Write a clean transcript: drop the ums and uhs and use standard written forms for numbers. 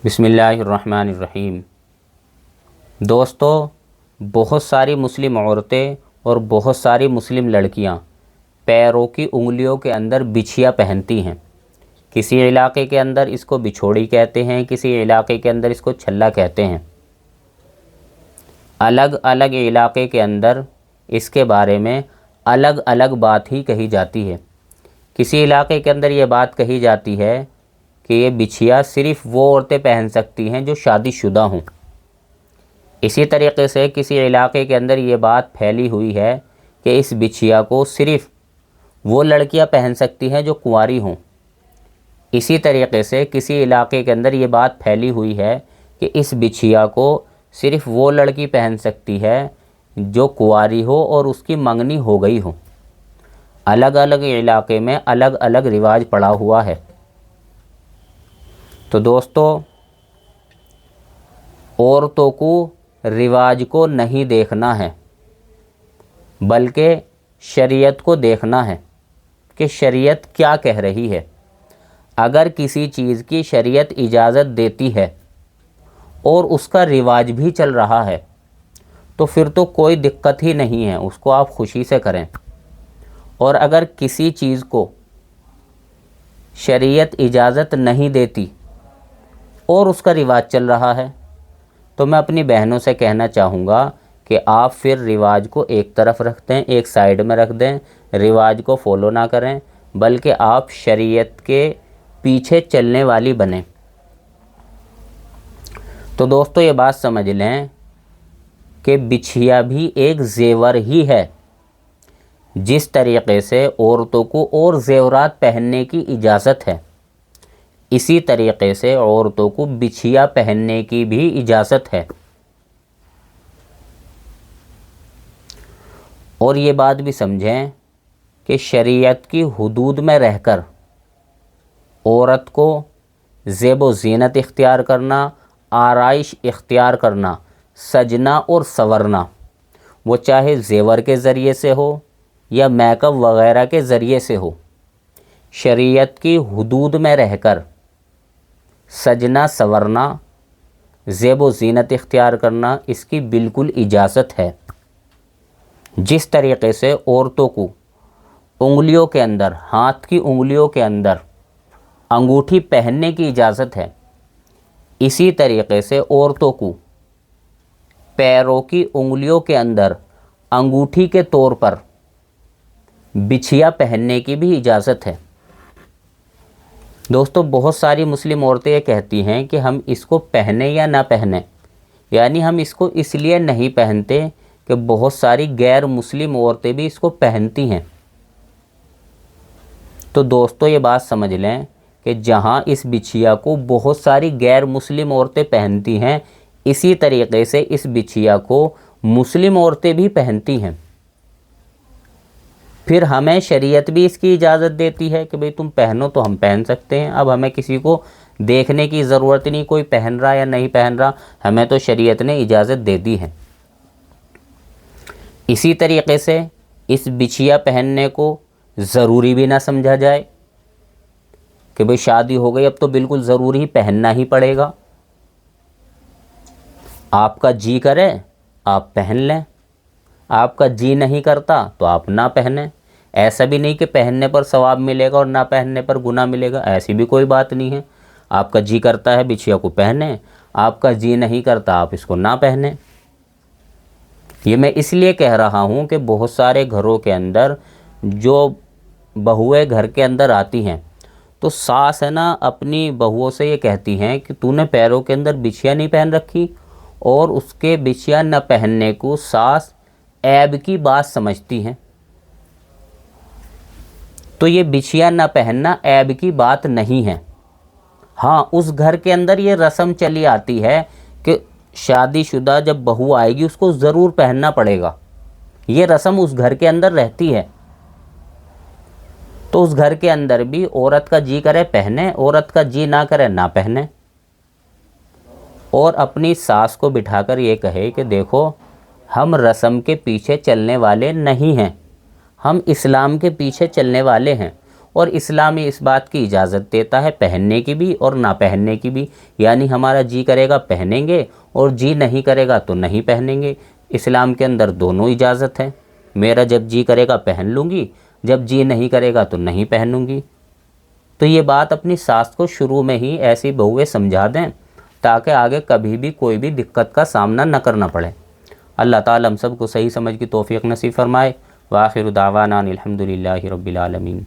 बिस्मिल्लाहिर्रहमानिर्रहीम। दोस्तों, बहुत सारी मुस्लिम औरतें और बहुत सारी मुस्लिम लड़कियां पैरों की उंगलियों के अंदर बिछिया पहनती हैं। किसी इलाके के अंदर इसको बिछोड़ी कहते हैं, किसी इलाके के अंदर इसको छल्ला कहते हैं। अलग अलग इलाके के अंदर इसके बारे में अलग अलग बात ही कही जाती है। किसी इलाके के अंदर ये बात कही जाती है कि ये बिछिया सिर्फ़ वो औरतें पहन सकती हैं जो शादीशुदा हों। इसी तरीके से किसी इलाके के अंदर ये बात फैली हुई है कि इस बिछिया को सिर्फ़ वो लड़कियां पहन सकती हैं जो कुंवारी हों। इसी तरीके से किसी इलाके के अंदर ये बात फैली हुई है कि इस बिछिया को सिर्फ़ वो लड़की पहन सकती है जो कुंवारी हो और उसकी मंगनी हो गई हो। अलग अलग इलाके में अलग अलग रिवाज पड़ा हुआ है। तो दोस्तों, औरतों को रिवाज को नहीं देखना है, बल्कि शरीयत को देखना है कि शरीयत क्या कह रही है। अगर किसी चीज़ की शरीयत इजाज़त देती है और उसका रिवाज भी चल रहा है तो फिर तो कोई दिक्कत ही नहीं है, उसको आप खुशी से करें। और अगर किसी चीज़ को शरीयत इजाज़त नहीं देती और उसका रिवाज चल रहा है तो मैं अपनी बहनों से कहना चाहूँगा कि आप फिर रिवाज को एक तरफ रख दें, एक साइड में रख दें, रिवाज को फॉलो ना करें, बल्कि आप शरीयत के पीछे चलने वाली बनें। तो दोस्तों, ये बात समझ लें कि बिछिया भी एक ज़ेवर ही है। जिस तरीक़े से औरतों को और ज़ेवरात पहनने की इजाज़त है, इसी तरीक़े से औरतों को बिछिया पहनने की भी इजाज़त है। और ये बात भी समझें कि शरीयत की हुदूद में रहकर औरत को ज़ेब ज़ीनत इख्तियार करना, आराइश इख्तियार करना, सजना और संवरना, वो चाहे ज़ेवर के ज़रिए से हो या मेकअप वग़ैरह के ज़रिए से हो, शरीयत की हुदूद में रहकर सजना संवरना, ज़ेब व ज़ीनत इख्तियार करना, इसकी बिल्कुल इजाज़त है। जिस तरीक़े से औरतों को उंगलियों के अंदर, हाथ की उंगलियों के अंदर अंगूठी पहनने की इजाज़त है, इसी तरीक़े से औरतों को पैरों की उंगलियों के अंदर अंगूठी के तौर पर बिछिया पहनने की भी इजाज़त है। दोस्तों, बहुत सारी मुस्लिम औरतें ये कहती हैं कि हम इसको पहने या ना पहने, यानी हम इसको इसलिए नहीं पहनते कि बहुत सारी गैर मुस्लिम औरतें भी इसको पहनती हैं। तो दोस्तों, ये बात समझ लें कि जहां इस बिछिया को बहुत सारी गैर मुस्लिम औरतें पहनती हैं, इसी तरीक़े से इस बिछिया को मुस्लिम औरतें भी पहनती हैं। फिर हमें शरीयत भी इसकी इजाज़त देती है कि भाई तुम पहनो तो हम पहन सकते हैं। अब हमें किसी को देखने की ज़रूरत नहीं, कोई पहन रहा या नहीं पहन रहा, हमें तो शरीयत ने इजाज़त दे दी है। इसी तरीक़े से इस बिछिया पहनने को ज़रूरी भी ना समझा जाए कि भाई शादी हो गई अब तो बिल्कुल ज़रूरी पहनना ही पड़ेगा। आपका जी करे आप पहन लें, आपका जी नहीं करता तो आप ना पहने। ऐसा भी नहीं कि पहनने पर सवाब मिलेगा और ना पहनने पर गुनाह मिलेगा, ऐसी भी कोई बात नहीं है। आपका जी करता है बिछिया को पहने, आपका जी नहीं करता आप इसको ना पहने। ये मैं इसलिए कह रहा हूँ कि बहुत सारे घरों के अंदर जो बहुएं घर के अंदर आती हैं तो सास है ना अपनी बहुओं से ये कहती हैं कि तूने पैरों के अंदर बिछिया नहीं पहन रखी, और उसके बिछिया न पहनने को सास ऐब की बात समझती हैं। तो ये बिछिया न पहनना ऐब की बात नहीं है। हाँ, उस घर के अंदर ये रस्म चली आती है कि शादीशुदा जब बहू आएगी उसको ज़रूर पहनना पड़ेगा, ये रस्म उस घर के अंदर रहती है। तो उस घर के अंदर भी औरत का जी करे पहने, औरत का जी ना करे ना पहने। और अपनी सास को बिठाकर ये कहे कि देखो, हम रस्म के पीछे चलने वाले नहीं हैं, हम इस्लाम के पीछे चलने वाले हैं اور اسلامی اس بات کی اجازت دیتا ہے پہننے کی بھی اور نہ پہننے کی بھی، یعنی ہمارا جی کرے گا پہنیں گے اور جی نہیں کرے گا تو نہیں پہنیں گے۔ اسلام کے اندر دونوں اجازت ہے، میرا جب جی کرے گا پہن لوں گی، جب جی نہیں کرے گا تو نہیں پہنوں گی۔ تو یہ بات اپنی ساس کو شروع میں ہی ایسی بہویں سمجھا دیں تاکہ آگے کبھی بھی کوئی بھی دقت کا سامنا نہ کرنا پڑے۔ اللہ تعالیٰ ہم سب کو صحیح سمجھ کی توفیق نصیب فرمائے۔ وآخر دعوانا الحمد للہ رب العالمین۔